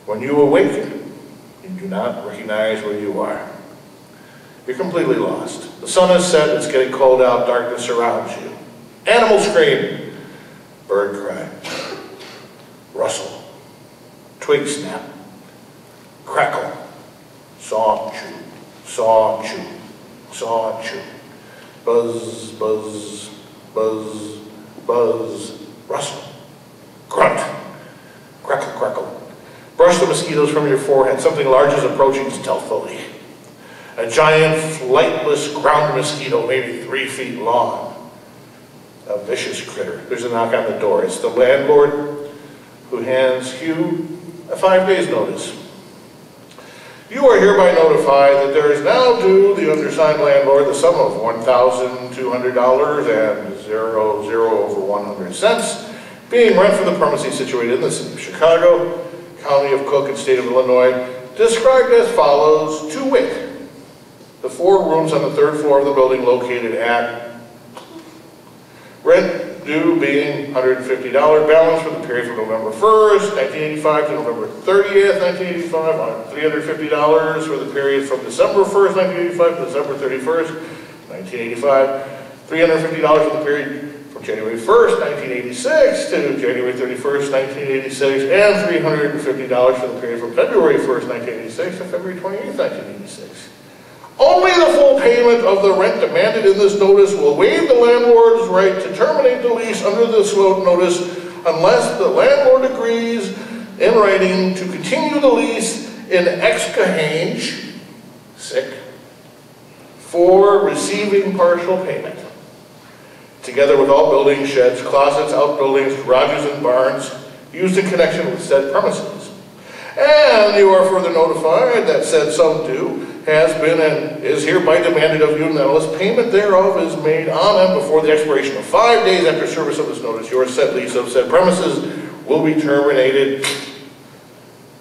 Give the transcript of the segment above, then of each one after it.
When you awaken, you do not recognize where you are. You're completely lost. The sun has set, it's getting cold out, darkness surrounds you. Animals scream, bird cry, rustle, twig snap, crackle, saw, chew, saw, chew, saw, chew, buzz, buzz, buzz, buzz, rustle, grunt, crackle, crackle. Brush the mosquitoes from your forehead. Something large is approaching stealthily. A giant, flightless ground mosquito, maybe 3 feet long. A vicious critter. There's a knock on the door. It's the landlord who hands Hugh a 5 days notice. You are hereby notified that there is now due the undersigned landlord the sum of $1,200 and 00 over 100 cents, being rent for the premises situated in the city of Chicago, County of Cook, and State of Illinois, described as follows, to wit, the 4 rooms on the 3rd floor of the building located at rent due being $150, balance for the period from November 1st, 1985 to November 30th, 1985, on $350 for the period from December 1st, 1985 to December 31st, 1985, $350 for the period from January 1st, 1986 to January 31st, 1986, and $350 for the period from February 1st, 1986 to February 28th, 1986. Only the full payment of the rent demanded in this notice will waive the landlord's right to terminate the lease under this notice unless the landlord agrees in writing to continue the lease in exchange, for receiving partial payment, together with all buildings, sheds, closets, outbuildings, garages, and barns used in connection with said premises. And you are further notified that said sum due has been and is hereby demanded of you, and unless payment thereof is made on and before the expiration of 5 days after service of this notice, your said lease of said premises will be terminated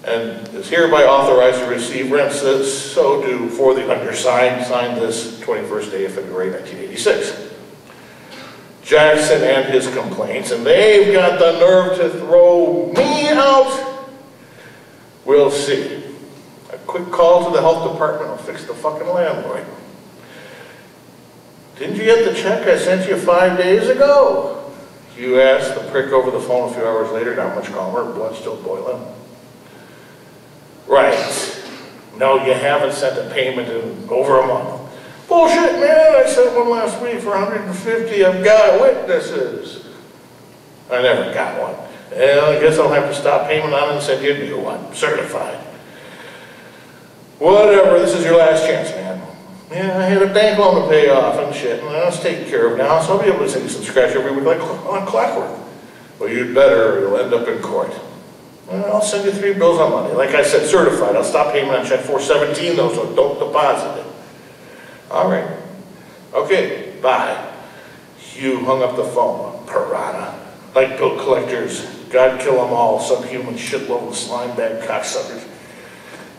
and is hereby authorized to receive rent so due for the undersigned, signed this 21st day of February 1986. Jackson and his complaints, and they've got the nerve to throw me out. We'll see. A quick call to the health department will fix the fucking landlord. Didn't you get the check I sent you 5 days ago? You asked the prick over the phone a few hours later, not much calmer, blood still boiling. Right. No, you haven't sent a payment in over a month. Bullshit, man, I sent one last week for $150. I've got witnesses. I never got one. Well, I guess I'll have to stop payment on it and send you a new one, certified. Whatever, this is your last chance, man. Yeah, I had a bank loan to pay off and shit, and that's taken care of now, so I'll be able to send you some scratch every week like on clockwork. Well, you'd better, or you'll end up in court. Well, I'll send you 3 bills on Monday. Like I said, certified. I'll stop payment on check 417 though, so don't deposit it. All right. Okay, bye. Hugh hung up the phone. Piranha. Like bill collectors. God kill them all. Subhuman shitload of slime bag cocksuckers.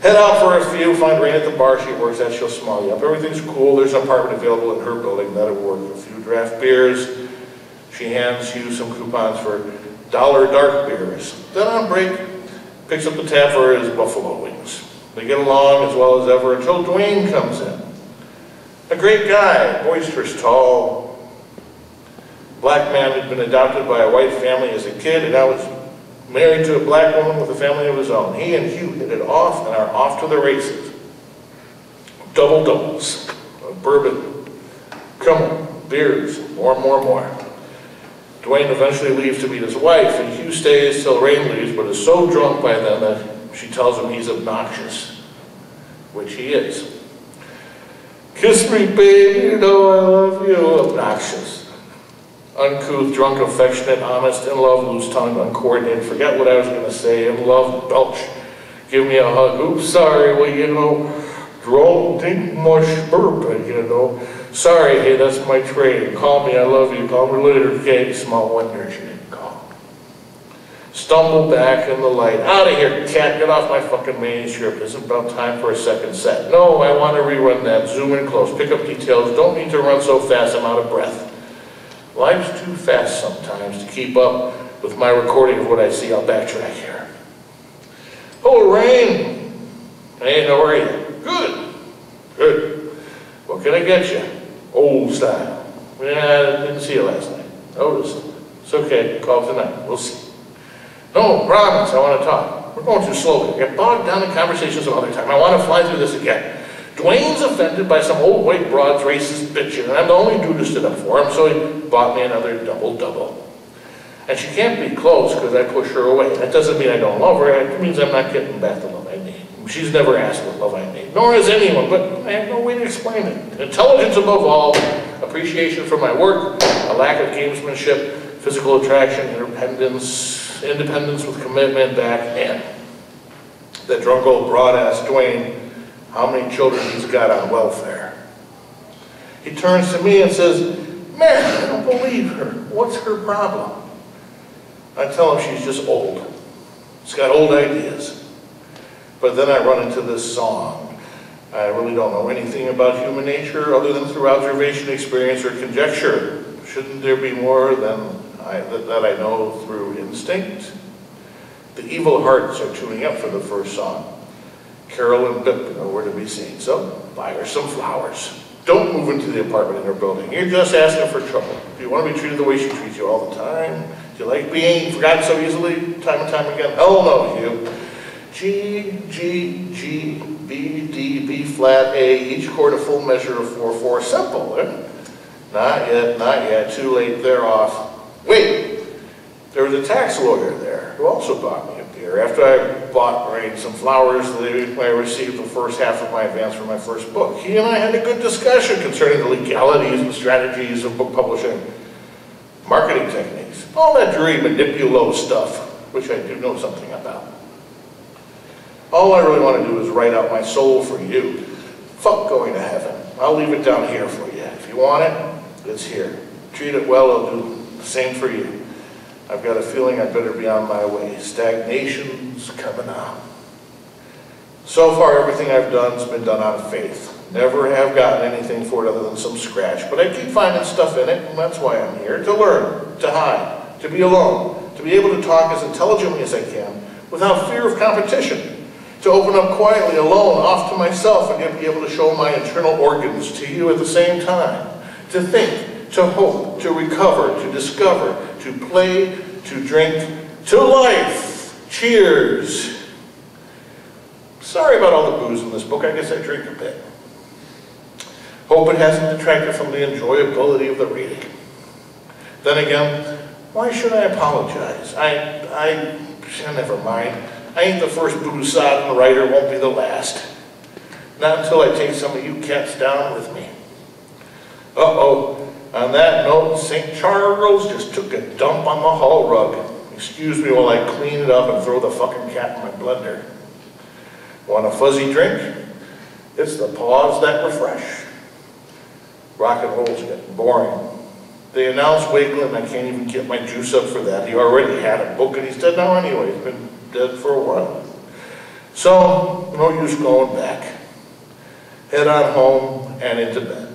Head out for a few. Find Rain at the bar she works at. She'll smell you up. Everything's cool. There's an apartment available in her building. That'll work. A few draft beers. She hands Hugh some coupons for $1 dark beers. Then on break, picks up the tab for his buffalo wings. They get along as well as ever until Dwayne comes in. A great guy, boisterous, tall, black man who'd been adopted by a white family as a kid and now was married to a black woman with a family of his own. He and Hugh hit it off and are off to the races. Double doubles, bourbon, come on, beers, more. Dwayne eventually leaves to meet his wife, and Hugh stays till Rain leaves, but is so drunk by then that she tells him he's obnoxious, which he is. Kiss me, baby, you know I love you. Obnoxious. Uncouth, drunk, affectionate, honest, in love, loose-tongued, uncoordinated. Forget what I was going to say. In love, belch. Give me a hug. Oops, sorry, well, you know, don't think much burp, you know. Sorry, hey, that's my trade. Call me, I love you. Call me later, okay? Small wonder she didn't call. Stumble back in the light. Out of here, cat. Get off my fucking manuscript. Isn't about time for a second set. No, I want to rerun that. Zoom in close. Pick up details. Don't need to run so fast. I'm out of breath. Life's too fast sometimes to keep up with my recording of what I see. I'll backtrack here. Oh, Rain. Hey, how are you? Good. Good. What can I get you? Old style. Yeah, I didn't see you last night. Noticed. It's okay. Call tonight. We'll see. No, promise. I want to talk. We're going too slowly. Get bogged down in conversations some other time. I want to fly through this again. Dwayne's offended by some old white broad's racist bitching, and I'm the only dude who stood up for him, so he bought me another double-double. And she can't be close because I push her away. That doesn't mean I don't love her. It means I'm not getting back the love I need. She's never asked what love I need, nor has anyone, but I have no way to explain it. Intelligence above all, appreciation for my work, a lack of gamesmanship, physical attraction, independence with commitment back in. That drunk old broad asked Dwayne how many children he's got on welfare. He turns to me and says, man, I don't believe her. What's her problem? I tell him she's just old. She's got old ideas. But then I run into this song. I really don't know anything about human nature other than through observation, experience, or conjecture. Shouldn't there be more than that I know through instinct? The evil hearts are tuning up for the first song. Carol and Bip are nowhere to be seen, so buy her some flowers. Don't move into the apartment in her building. You're just asking for trouble. Do you want to be treated the way she treats you all the time? Do you like being forgotten so easily, time and time again? Hell no, you. G, G, G, B, D, B flat, A, each chord a full measure of 4/4. Simple, eh? Not yet, too late, they're off. Wait, there was a tax lawyer there who also bought me a beer. After I bought Rain some flowers, I received the first half of my advance for my first book. He and I had a good discussion concerning the legalities and strategies of book publishing, marketing techniques, all that dreary manipulo stuff, which I do know something about. All I really want to do is write out my soul for you. Fuck going to heaven. I'll leave it down here for you. If you want it, it's here. Treat it well, I'll do the same for you. I've got a feeling I'd better be on my way. Stagnation's coming on. So far, everything I've done has been done out of faith. Never have gotten anything for it other than some scratch, but I keep finding stuff in it, and that's why I'm here. To learn, to hide, to be alone, to be able to talk as intelligently as I can without fear of competition. To open up quietly, alone, off to myself, and yet be able to show my internal organs to you at the same time. To think, to hope, to recover, to discover, to play, to drink, to life. Cheers. Sorry about all the booze in this book. I guess I drink a bit. Hope it hasn't detracted from the enjoyability of the reading. Then again, why should I apologize? Never mind. I ain't the first booze-sodden writer, won't be the last. Not until I take some of you cats down with me. Uh-oh. On that note, St. Charles just took a dump on the hall rug. Excuse me while I clean it up and throw the fucking cat in my blender. Want a fuzzy drink? It's the pause that refresh. Rock and roll's getting boring. They announced Wakeland, I can't even get my juice up for that. He already had a book and he's dead now anyway. He's been dead for a while. So, no use going back. Head on home and into bed.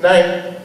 Night.